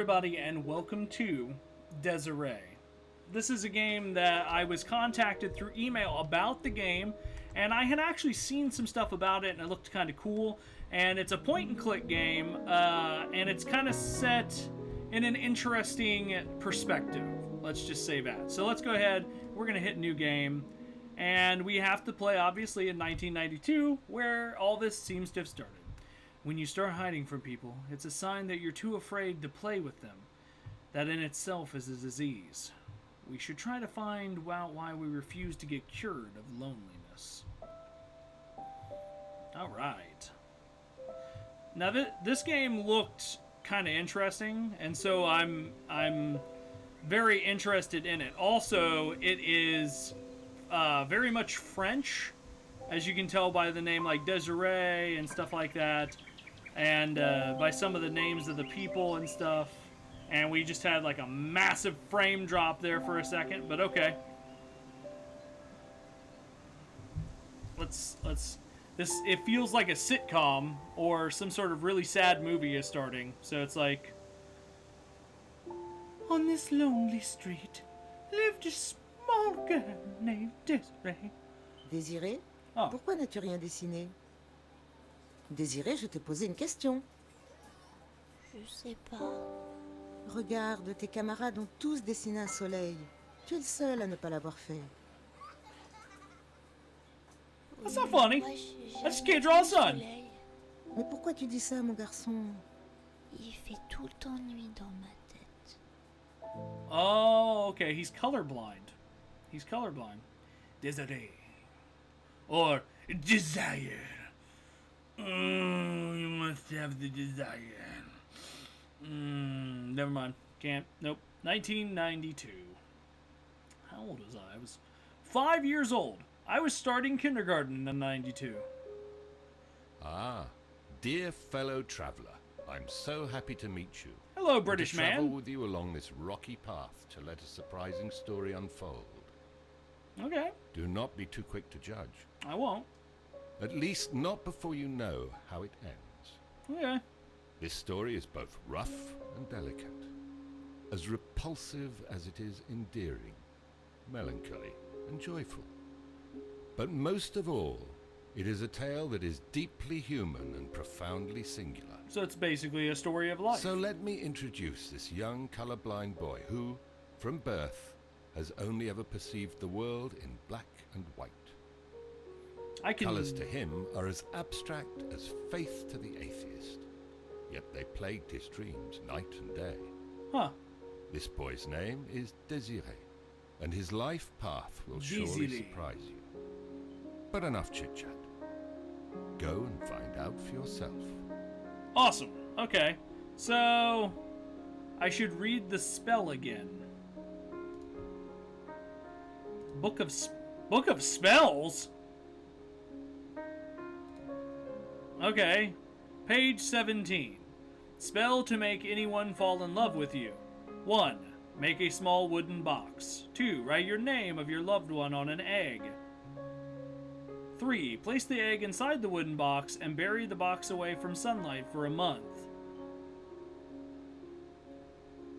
everybody, and welcome to Desiree. This is a game that I was contacted through email about the game, and I had actually seen some stuff about it, and it looked kind of cool. And it's a point-and-click game, and it's kind of set in an interesting perspective. Let's just say that. So let's go ahead. We're going to hit new game, and we have to play, obviously, in 1992, where all this seems to have started. When you start hiding from people, it's a sign that you're too afraid to play with them. That in itself is a disease. We should try to find out why we refuse to get cured of loneliness. Alright. Now this game looked kind of interesting, and so I'm very interested in it. Also, it is very much French, as you can tell by the name like Désiré and stuff like that. And by some of the names of the people and stuff. And we just had like a massive frame drop there for a second, but okay. It feels like a sitcom or some sort of really sad movie is starting. So it's like, on this lonely street lived a small girl named Desiree. Désiré, Oh. pourquoi n'as-tu rien dessiné? Désiré, je t'ai posé une question. Je sais pas. Regarde, tes camarades ont tous dessiné un soleil. Tu es le seul à ne pas l'avoir fait. That's not funny. Moi, I just can't draw a sun. soleil. Mais pourquoi tu dis ça, mon garçon? Il fait tout le temps nuit dans ma tête. Oh, okay. He's colorblind. He's colorblind. Désiré. Or desire. You must have the desire. Never mind. Can't. Nope. 1992. How old was I? I was 5 years old. I was starting kindergarten in 92. Ah, dear fellow traveller, I'm so happy to meet you. Hello, And British to travel man. with you along this rocky path to let a surprising story unfold. Okay. Do not be too quick to judge. I won't. At least not before you know how it ends. Okay. This story is both rough and delicate, as repulsive as it is endearing, melancholy and joyful. But most of all, it is a tale that is deeply human and profoundly singular. So it's basically a story of life. So let me introduce this young colorblind boy who, from birth, has only ever perceived the world in black and white. I can. Colors to him are as abstract as faith to the atheist, yet they plagued his dreams night and day. Huh. This boy's name is Désiré, and his life path will surely Désiré. surprise you. But enough chit-chat. Go and find out for yourself. Awesome. Okay. So I should read the spell again. Book of spells? Okay. Page 17. Spell to make anyone fall in love with you. 1. Make a small wooden box. 2. Write your name of your loved one on an egg. 3. Place the egg inside the wooden box and bury the box away from sunlight for a month.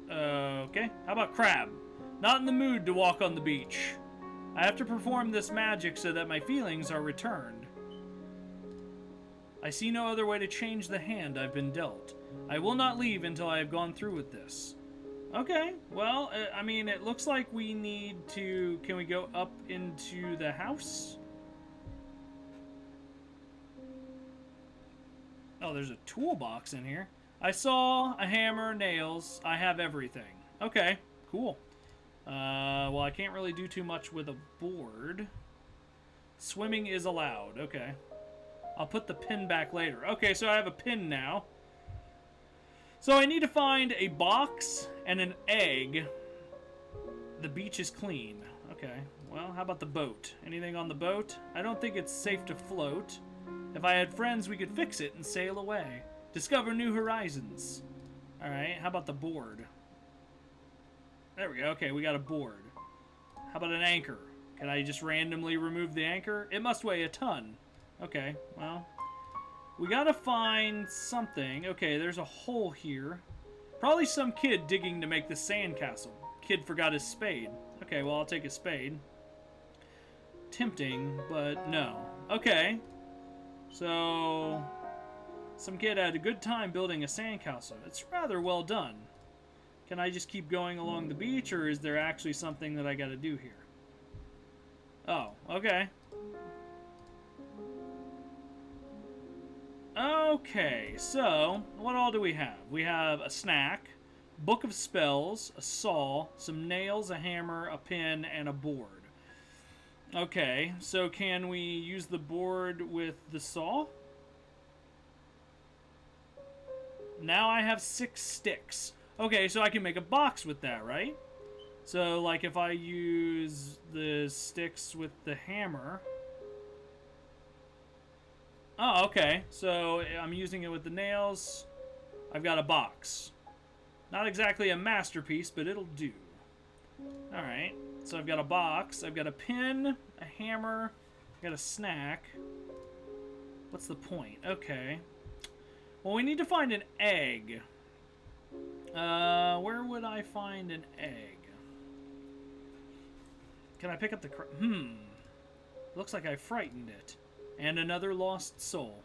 Okay. How about crab? Not in the mood to walk on the beach. I have to perform this magic so that my feelings are returned. I see no other way to change the hand I've been dealt. I will not leave until I have gone through with this. Okay, well, I mean, it looks like we need to... Can we go up into the house? Oh, there's a toolbox in here. I saw a hammer, nails. I have everything. Okay, cool. Well, I can't really do too much with a board. Swimming is allowed. Okay. I'll put the pin back later. Okay, so I have a pin now. So I need to find a box and an egg. The beach is clean. Okay, well, how about the boat? Anything on the boat? I don't think it's safe to float. If I had friends, we could fix it and sail away. Discover new horizons. Alright, how about the board? There we go. Okay, we got a board. How about an anchor? Can I just randomly remove the anchor? It must weigh a ton. Okay, well, we gotta find something. Okay, there's a hole here. Probably some kid digging to make the sandcastle. Kid forgot his spade. Okay, well, I'll take a spade. Tempting, but no. Okay. So, some kid had a good time building a sandcastle. It's rather well done. Can I just keep going along the beach, or is there actually something that I gotta do here? Oh, okay. Okay, so, what all do we have? We have a snack, book of spells, a saw, some nails, a hammer, a pin, and a board. Okay, so can we use the board with the saw? Now I have 6 sticks. Okay, so I can make a box with that, right? So, like, if I use the sticks with the hammer... Oh, okay. So, I'm using it with the nails. I've got a box. Not exactly a masterpiece, but it'll do. Alright. So, I've got a box. I've got a pin, a hammer, I've got a snack. What's the point? Okay. Well, we need to find an egg. Where would I find an egg? Can I pick up the... Looks like I frightened it. And another lost soul.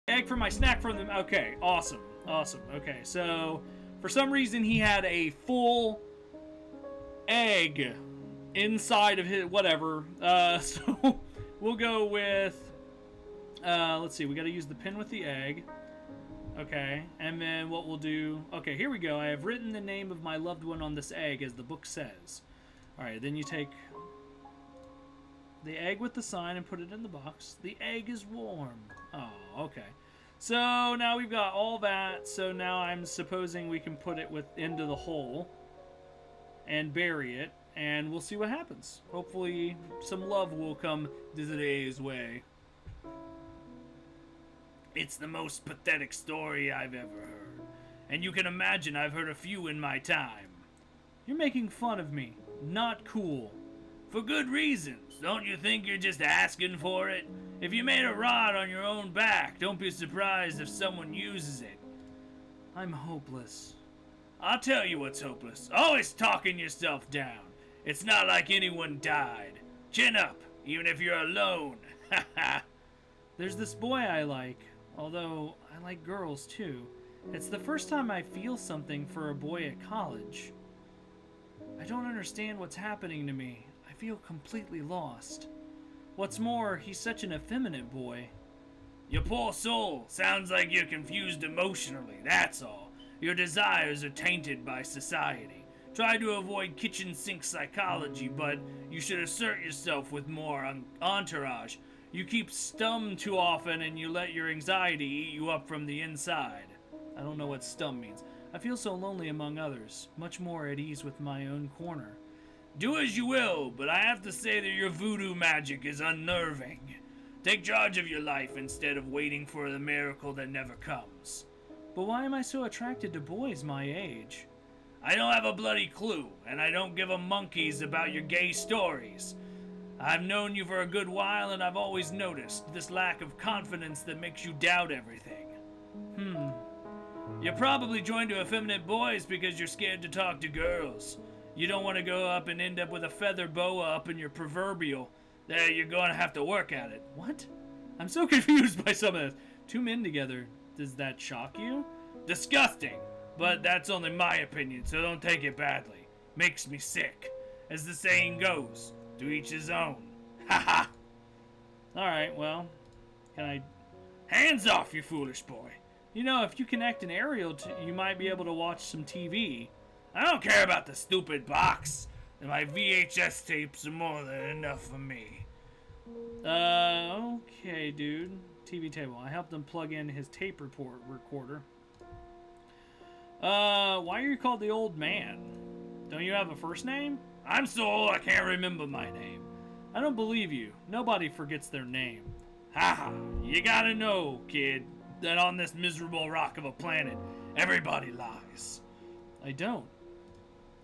Egg for my snack from them. Okay, awesome. Awesome. Okay, so for some reason he had a full egg inside of his whatever. So we'll go with let's see, we got to use the pin with the egg. Okay, and then what we'll do, okay, here we go. I have written the name of my loved one on this egg as the book says. Alright, then you take the egg with the sign and put it in the box. The egg is warm. Oh, okay. So now we've got all that. So now I'm supposing we can put it into the hole and bury it, and we'll see what happens. Hopefully some love will come Désirée's way. It's the most pathetic story I've ever heard, and you can imagine I've heard a few in my time. You're making fun of me. Not cool. For good reasons. Don't you think you're just asking for it? If you made a rod on your own back, don't be surprised if someone uses it. I'm hopeless. I'll tell you what's hopeless. Always talking yourself down. It's not like anyone died. Chin up, even if you're alone. Ha ha. There's this boy I like, although I like girls too. It's the first time I feel something for a boy at college. I don't understand what's happening to me. I feel completely lost. What's more, he's such an effeminate boy. You poor soul. Sounds like you're confused emotionally, that's all. Your desires are tainted by society. Try to avoid kitchen sink psychology, but you should assert yourself with more entourage. You keep stum too often and you let your anxiety eat you up from the inside. I don't know what stum means. I feel so lonely among others, much more at ease with my own corner. Do as you will, but I have to say that your voodoo magic is unnerving. Take charge of your life instead of waiting for the miracle that never comes. But why am I so attracted to boys my age? I don't have a bloody clue, and I don't give a monkeys about your gay stories. I've known you for a good while, and I've always noticed this lack of confidence that makes you doubt everything. You're probably joined to effeminate boys because you're scared to talk to girls. You don't want to go up and end up with a feather boa up in your proverbial. There, you're going to have to work at it. What? I'm so confused by some of this. 2 men together. Does that shock you? Disgusting. But that's only my opinion, so don't take it badly. Makes me sick. As the saying goes, to each his own. Ha ha! Alright, well, can I... Hands off, you foolish boy. You know, if you connect an aerial, you might be able to watch some TV. I don't care about the stupid box. And my VHS tapes are more than enough for me. Okay, dude. TV table. I helped him plug in his tape recorder. Why are you called the old man? Don't you have a first name? I'm so old I can't remember my name. I don't believe you. Nobody forgets their name. Haha, you gotta know, kid, that on this miserable rock of a planet, everybody lies. I don't.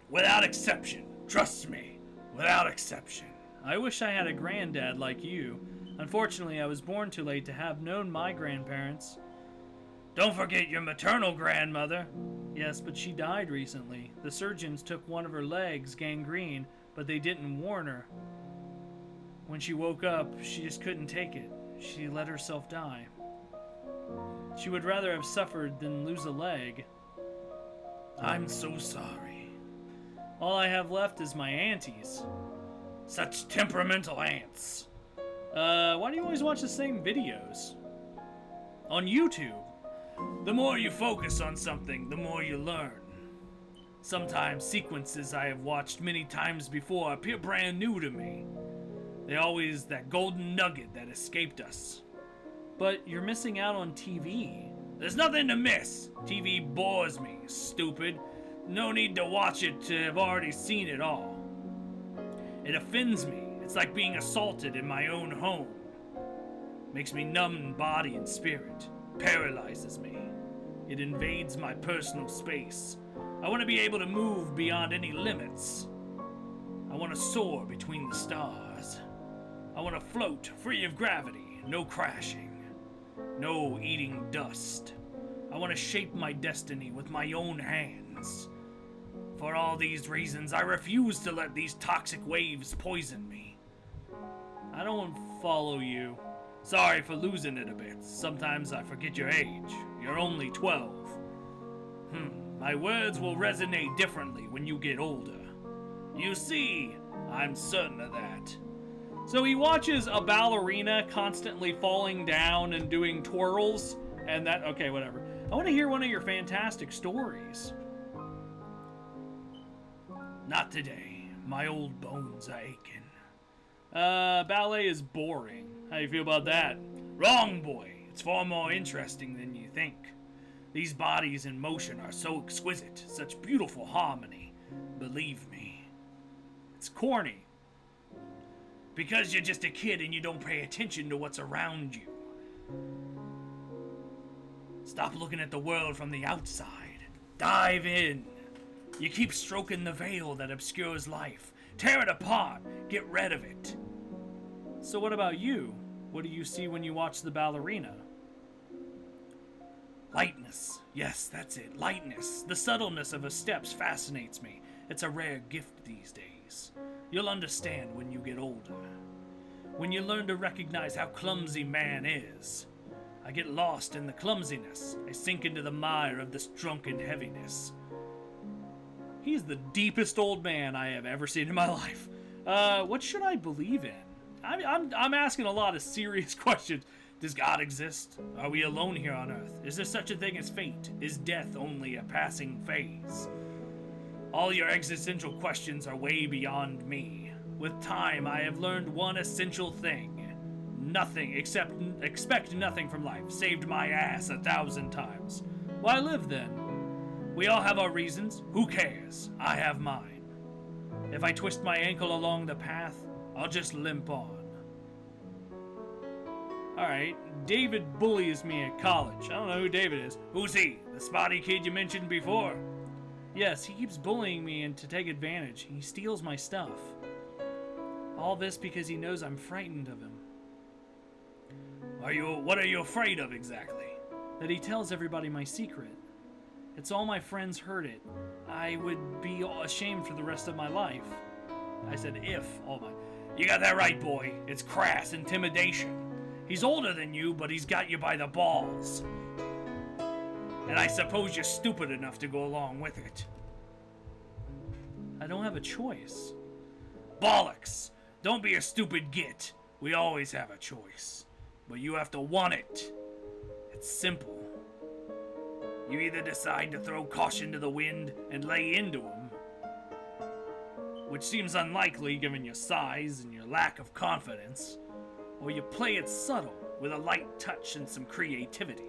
Without exception. Trust me. Without exception. I wish I had a granddad like you. Unfortunately, I was born too late to have known my grandparents. Don't forget your maternal grandmother. Yes, but she died recently. The surgeons took one of her legs, gangrene, but they didn't warn her. When she woke up, she just couldn't take it. She let herself die. She would rather have suffered than lose a leg. I'm so sorry. All I have left is my aunties. Such temperamental aunts. Why do you always watch the same videos? On YouTube. The more you focus on something, the more you learn. Sometimes sequences I have watched many times before appear brand new to me. They're always that golden nugget that escaped us. But you're missing out on TV. There's nothing to miss. TV bores me, stupid. No need to watch it to have already seen it all. It offends me. It's like being assaulted in my own home. Makes me numb in body and spirit. Paralyzes me. It invades my personal space. I want to be able to move beyond any limits. I want to soar between the stars. I want to float free of gravity, no crashing, no eating dust. I want to shape my destiny with my own hands. For all these reasons, I refuse to let these toxic waves poison me. I don't follow you. Sorry for losing it a bit. Sometimes I forget your age. You're only 12. My words will resonate differently when you get older. You see, I'm certain of that. So he watches a ballerina constantly falling down and doing twirls, and that, okay, whatever. I want to hear one of your fantastic stories. Not today. My old bones are aching. Ballet is boring. How do you feel about that? Wrong, boy. It's far more interesting than you think. These bodies in motion are so exquisite, such beautiful harmony. Believe me. It's corny. Because you're just a kid and you don't pay attention to what's around you. Stop looking at the world from the outside. Dive in. You keep stroking the veil that obscures life. Tear it apart. Get rid of it. So what about you? What do you see when you watch the ballerina? Lightness. Yes, that's it. Lightness. The subtleness of her steps fascinates me. It's a rare gift these days. You'll understand when you get older. When you learn to recognize how clumsy man is. I get lost in the clumsiness. I sink into the mire of this drunken heaviness. He's the deepest old man I have ever seen in my life. What should I believe in? I'm asking a lot of serious questions. Does God exist? Are we alone here on Earth? Is there such a thing as fate? Is death only a passing phase? All your existential questions are way beyond me. With time, I have learned one essential thing. Nothing, expect nothing from life. Saved my ass 1,000 times. Why live then? We all have our reasons. Who cares? I have mine. If I twist my ankle along the path, I'll just limp on. Alright, David bullies me at college. I don't know who David is. Who's he? The spotty kid you mentioned before? Yes, he keeps bullying me and to take advantage. He steals my stuff. All this because he knows I'm frightened of him. What are you afraid of exactly? That he tells everybody my secret. It's all my friends heard it. I would be ashamed for the rest of my life. I said if all my... You got that right, boy. It's crass intimidation. He's older than you, but he's got you by the balls. and I suppose you're stupid enough to go along with it. I don't have a choice. Bollocks! Don't be a stupid git. We always have a choice. But you have to want it. It's simple. You either decide to throw caution to the wind and lay into him, which seems unlikely given your size and your lack of confidence, or you play it subtle with a light touch and some creativity.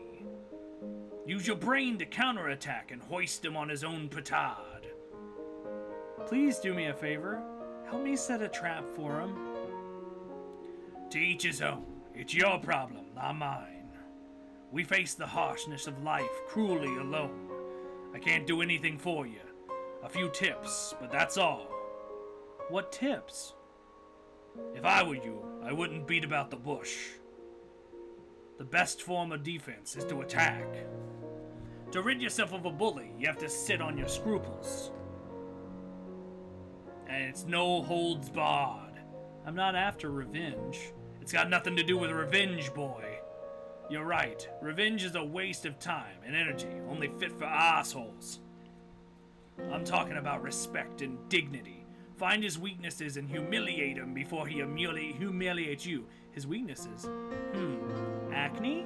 Use your brain to counterattack and hoist him on his own petard. Please do me a favor. Help me set a trap for him. To each his own. It's your problem, not mine. We face the harshness of life cruelly alone. I can't do anything for you. A few tips, but that's all. What tips? If I were you, I wouldn't beat about the bush. The best form of defense is to attack. To rid yourself of a bully, you have to sit on your scruples. And it's no holds barred. I'm not after revenge. It's got nothing to do with revenge, boy. You're right. Revenge is a waste of time and energy, only fit for assholes. I'm talking about respect and dignity. Find his weaknesses and humiliate him before he humiliates you. His weaknesses? Acne?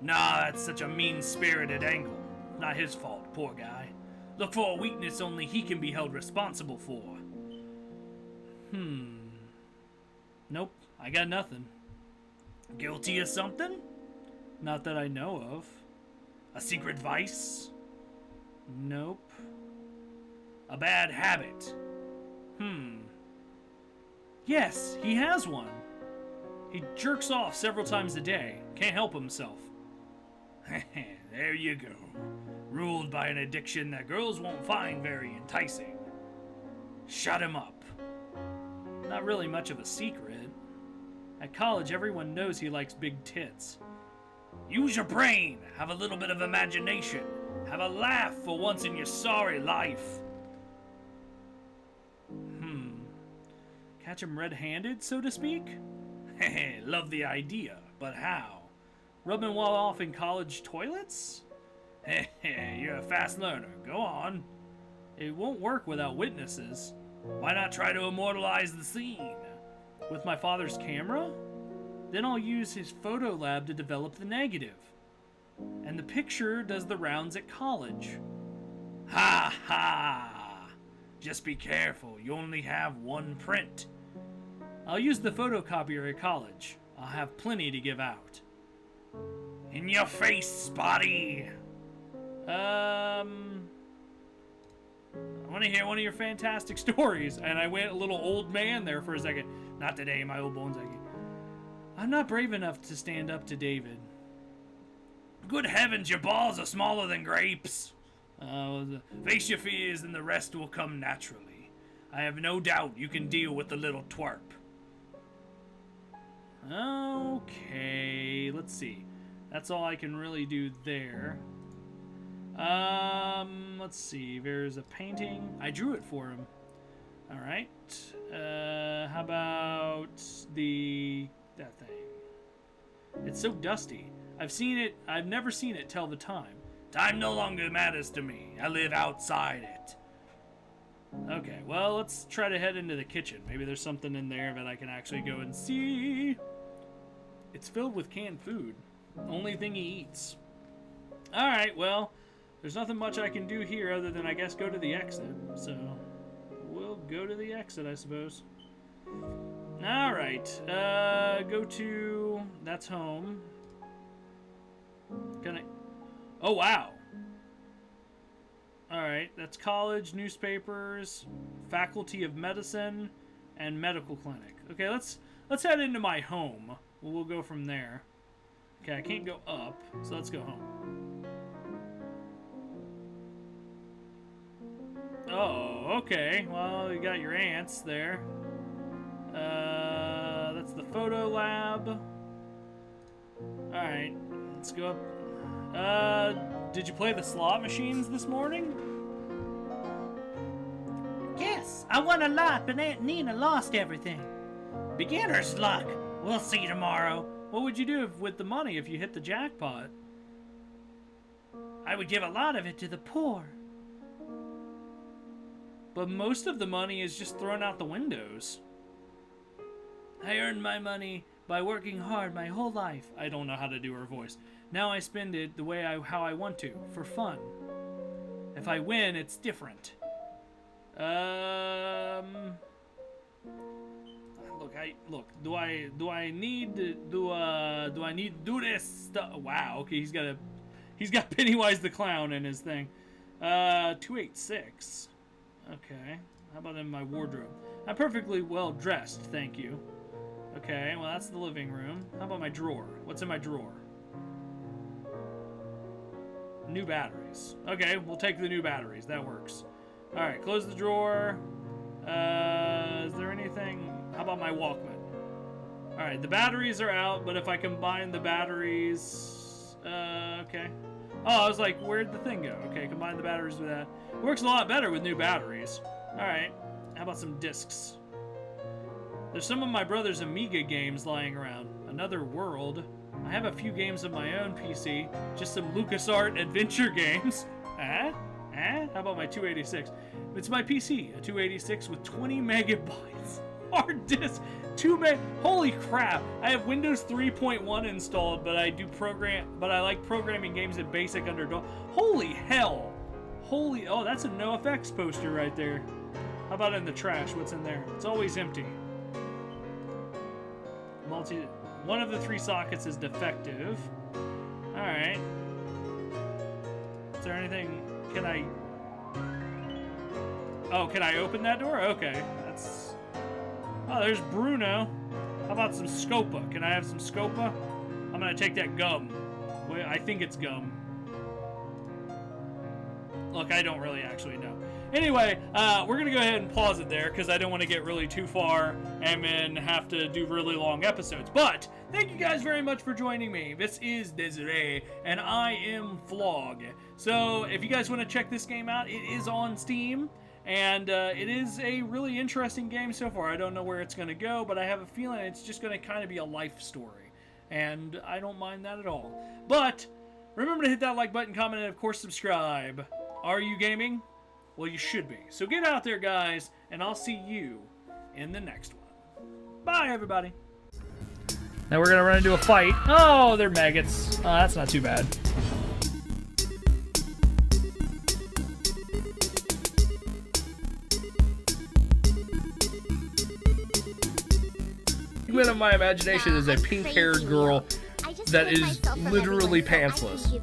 Nah, that's such a mean-spirited angle. Not his fault, poor guy. Look for a weakness only he can be held responsible for. Nope, I got nothing. Guilty of something? Not that I know of. A secret vice? Nope. A bad habit? Yes, he has one. He jerks off several times a day. Can't help himself. There you go. Ruled by an addiction that girls won't find very enticing. Shut him up. Not really much of a secret. At college, everyone knows he likes big tits. Use your brain. Have a little bit of imagination. Have a laugh for once in your sorry life. Catch him red-handed, so to speak? Love the idea, but how? Rub him while off in college toilets? You're a fast learner. Go on. It won't work without witnesses. Why not try to immortalize the scene? With my father's camera? Then I'll use his photo lab to develop the negative. And the picture does the rounds at college. Ha ha! Just be careful. You only have one print. I'll use the photocopier at college. I'll have plenty to give out. In your face, Spotty! I want to hear one of your fantastic stories. And I went a little old man there for a second. Not today, my old bones aching. I'm not brave enough to stand up to David. Good heavens, your balls are smaller than grapes. Face your fears and the rest will come naturally. I have no doubt you can deal with the little twerp. Okay, let's see. That's all I can really do there. Let's see. There's a painting. I drew it for him. All right. How about that thing? It's so dusty. I've seen it. I've never seen it tell the time. Time no longer matters to me. I live outside it. Okay, well, let's try to head into the kitchen. Maybe there's something in there that I can actually go and see. It's filled with canned food. Only thing he eats. Alright, well, there's nothing much I can do here other than, I guess, go to the exit. So, we'll go to the exit, I suppose. Alright, go to... That's home. Can I... Oh, wow. Alright, that's college, newspapers, faculty of medicine, and medical clinic. Okay, let's head into my home. We'll go from there. Okay, I can't go up, so let's go home. Oh, okay. Well, you got your ants there. That's the photo lab. Alright, let's go up. Did you play the slot machines this morning? Yes, I won a lot, but Aunt Nina lost everything. Beginner's luck. We'll see tomorrow. What would you do with the money if you hit the jackpot? I would give a lot of it to the poor. But most of the money is just thrown out the windows. I earned my money by working hard my whole life. I don't know how to do her voice. Now I spend it the way how I want to, for fun. If I win, it's different. Look. Do I need to do this stuff? Wow. Okay, he's got Pennywise the Clown in his thing. 286. Okay. How about in my wardrobe? I'm perfectly well dressed, thank you. Okay, well that's the living room. How about my drawer? What's in my drawer? New batteries. Okay, we'll take the new batteries. That works. Alright, close the drawer. Is there anything? How about my Walkman? Alright, the batteries are out, but if I combine the batteries... okay. Oh, I was like, where'd the thing go? Okay, combine the batteries with that. Works a lot better with new batteries. Alright, how about some discs? There's some of my brother's Amiga games lying around. Another World. I have a few games of my own PC. Just some LucasArts adventure games. How about my 286? It's my PC, a 286 with 20 megabytes. Hard disk. Holy crap! I have Windows 3.1 installed, but I like programming games in BASIC under DOS. Holy hell! Oh, that's a NoFX poster right there. How about in the trash? What's in there? It's always empty. One of the 3 sockets is defective. Alright. Is there anything... Can I open that door? Okay. Oh, there's Bruno. How about some Scopa? Can I have some Scopa? I'm gonna take that gum. Wait, I think it's gum. Look, I don't really actually know. Anyway, we're gonna go ahead and pause it there because I don't want to get really too far and then have to do really long episodes. But thank you guys very much for joining me. This is Desiree, and I am Flog. So if you guys want to check this game out, it is on Steam. And it is a really interesting game so far. I don't know where it's going to go, but I have a feeling it's just going to kind of be a life story. And I don't mind that at all. But remember to hit that like button, comment, and of course subscribe. Are you gaming? Well, you should be. So get out there, guys, and I'll see you in the next one. Bye, everybody. Now we're going to run into a fight. Oh, they're maggots. That's not too bad. Figment of my imagination is a pink-haired girl that is literally pantsless.